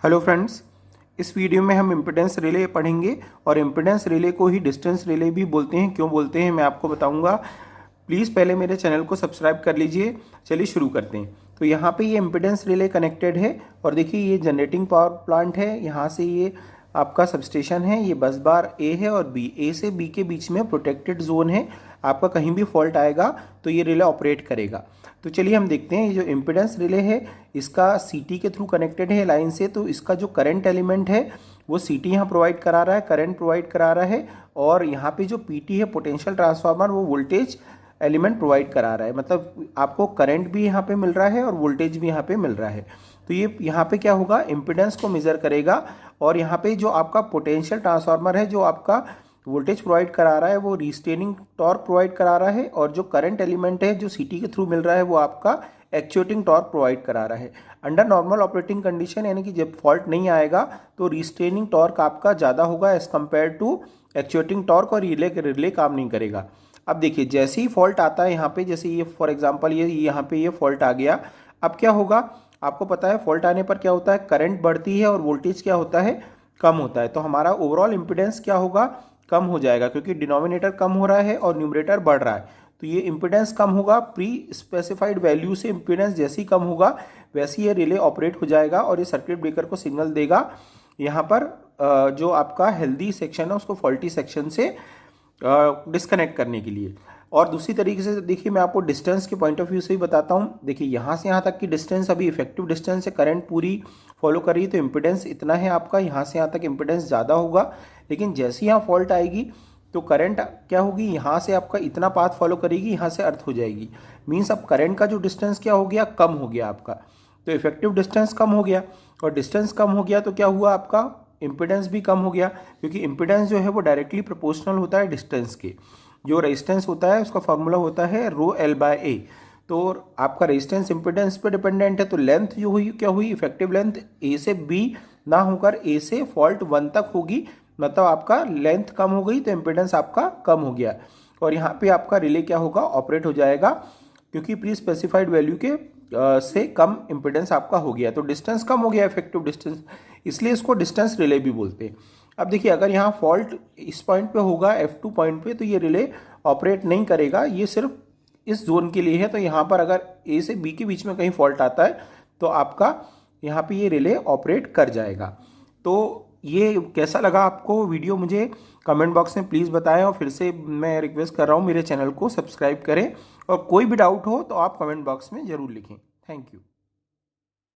Hello friends, इस video में हम इम्पीडेंस रिले पढ़ेंगे और इम्पीडेंस रिले को ही डिस्टेंस रिले भी बोलते हैं। क्यों बोलते हैं मैं आपको बताऊंगा। प्लीज़ पहले मेरे चैनल को सब्सक्राइब कर लीजिए। चलिए शुरू करते हैं। तो यहाँ पे ये इम्पीडेंस रिले कनेक्टेड है और देखिए ये जनरेटिंग पावर प्लांट है। यहाँ से ये आपका सबस्टेशन है। ये बस बार ए है और बी, ए से बी के बीच में प्रोटेक्टेड जोन है। आपका कहीं भी फॉल्ट आएगा तो ये रिले ऑपरेट करेगा। तो चलिए हम देखते हैं। ये जो इम्पीडेंस रिले है इसका सीटी के थ्रू कनेक्टेड है लाइन से। तो इसका जो करंट एलिमेंट है वो सीटी यहाँ प्रोवाइड करा रहा है, करंट प्रोवाइड करा रहा है। और यहाँ पे जो पीटी है पोटेंशियल ट्रांसफार्मर, वो वोल्टेज एलिमेंट प्रोवाइड करा रहा है। मतलब आपको करंट भी यहाँ पे मिल रहा है और वोल्टेज भी यहाँ पे मिल रहा है। तो ये यहाँ पे क्या होगा, इम्पीडेंस को मेजर करेगा। और यहाँ पे जो आपका पोटेंशियल ट्रांसफार्मर है जो आपका वोल्टेज प्रोवाइड करा रहा है वो रिस्टेनिंग टॉर्क प्रोवाइड करा रहा है। और जो करंट एलिमेंट है जो सीटी के थ्रू मिल रहा है वो आपका एक्चुएटिंग टॉर्क प्रोवाइड करा रहा है। अंडर नॉर्मल ऑपरेटिंग कंडीशन, यानी कि जब फॉल्ट नहीं आएगा तो रिस्टेनिंग टॉर्क आपका ज़्यादा होगा as compared to actuating torque, और रिले काम नहीं करेगा। अब देखिए जैसे ही फॉल्ट आता है यहाँ पे, जैसे ये फॉर एग्जांपल ये यहाँ पे ये फॉल्ट आ गया। अब क्या होगा आपको पता है, फॉल्ट आने पर क्या होता है, करंट बढ़ती है और वोल्टेज क्या होता है, कम होता है। तो हमारा ओवरऑल इम्पीडेंस क्या होगा, कम हो जाएगा, क्योंकि डिनोमिनेटर कम हो रहा है और न्यूमरेटर बढ़ रहा है। तो ये इम्पीडेंस कम होगा। प्री स्पेसिफाइड वैल्यू से इम्पीडेंस जैसे ही कम होगा वैसे ये रिले ऑपरेट हो जाएगा और ये सर्किट ब्रेकर को सिग्नल देगा यहाँ पर जो आपका हेल्दी सेक्शन है उसको फॉल्टी सेक्शन से डिस्कनेक्ट करने के लिए। और दूसरी तरीके से देखिए, मैं आपको डिस्टेंस के पॉइंट ऑफ व्यू से ही बताता हूँ। देखिए यहाँ से यहाँ तक की डिस्टेंस अभी इफेक्टिव डिस्टेंस है, करंट पूरी फॉलो कर रही है तो इम्पीडेंस इतना है आपका। यहाँ से यहाँ तक इम्पीडेंस ज़्यादा होगा, लेकिन जैसे ही यहाँ फॉल्ट आएगी तो करंट क्या होगी, यहाँ से आपका इतना पाथ फॉलो करेगी, यहाँ से अर्थ हो जाएगी। मीन्स अब करंट का जो डिस्टेंस क्या हो गया, कम हो गया आपका। तो इफेक्टिव डिस्टेंस कम हो गया, और डिस्टेंस कम हो गया तो क्या हुआ, आपका इम्पीडेंस भी कम हो गया। क्योंकि इम्पीडेंस जो है वो डायरेक्टली प्रोपोर्शनल होता है डिस्टेंस के। जो रेजिस्टेंस होता है उसका फॉर्मूला होता है रो एल बाय ए। तो आपका रेजिस्टेंस इम्पीडेंस पे डिपेंडेंट है। तो लेंथ जो हुई क्या हुई, इफेक्टिव लेंथ ए से बी ना होकर ए से फॉल्ट 1 तक होगी। मतलब आपका लेंथ कम हो गई तो इम्पीडेंस आपका कम हो गया। और यहाँ पे आपका रिले क्या होगा, ऑपरेट हो जाएगा, क्योंकि प्री स्पेसिफाइड वैल्यू के से कम इम्पीडेंस आपका हो गया। तो डिस्टेंस कम हो गया, इफेक्टिव डिस्टेंस, इसलिए इसको डिस्टेंस रिले भी बोलते हैं। अब देखिए अगर यहाँ फॉल्ट इस पॉइंट पे होगा F2 पॉइंट पे, तो ये रिले ऑपरेट नहीं करेगा। ये सिर्फ इस जोन के लिए है। तो यहाँ पर अगर A से B के बीच में कहीं फॉल्ट आता है तो आपका यहाँ पे ये रिले ऑपरेट कर जाएगा। तो ये कैसा लगा आपको वीडियो, मुझे कमेंट बॉक्स में प्लीज़ बताएं। और फिर से मैं रिक्वेस्ट कर रहा हूँ मेरे चैनल को सब्सक्राइब करें, और कोई भी डाउट हो तो आप कमेंट बॉक्स में ज़रूर लिखें। Thank you.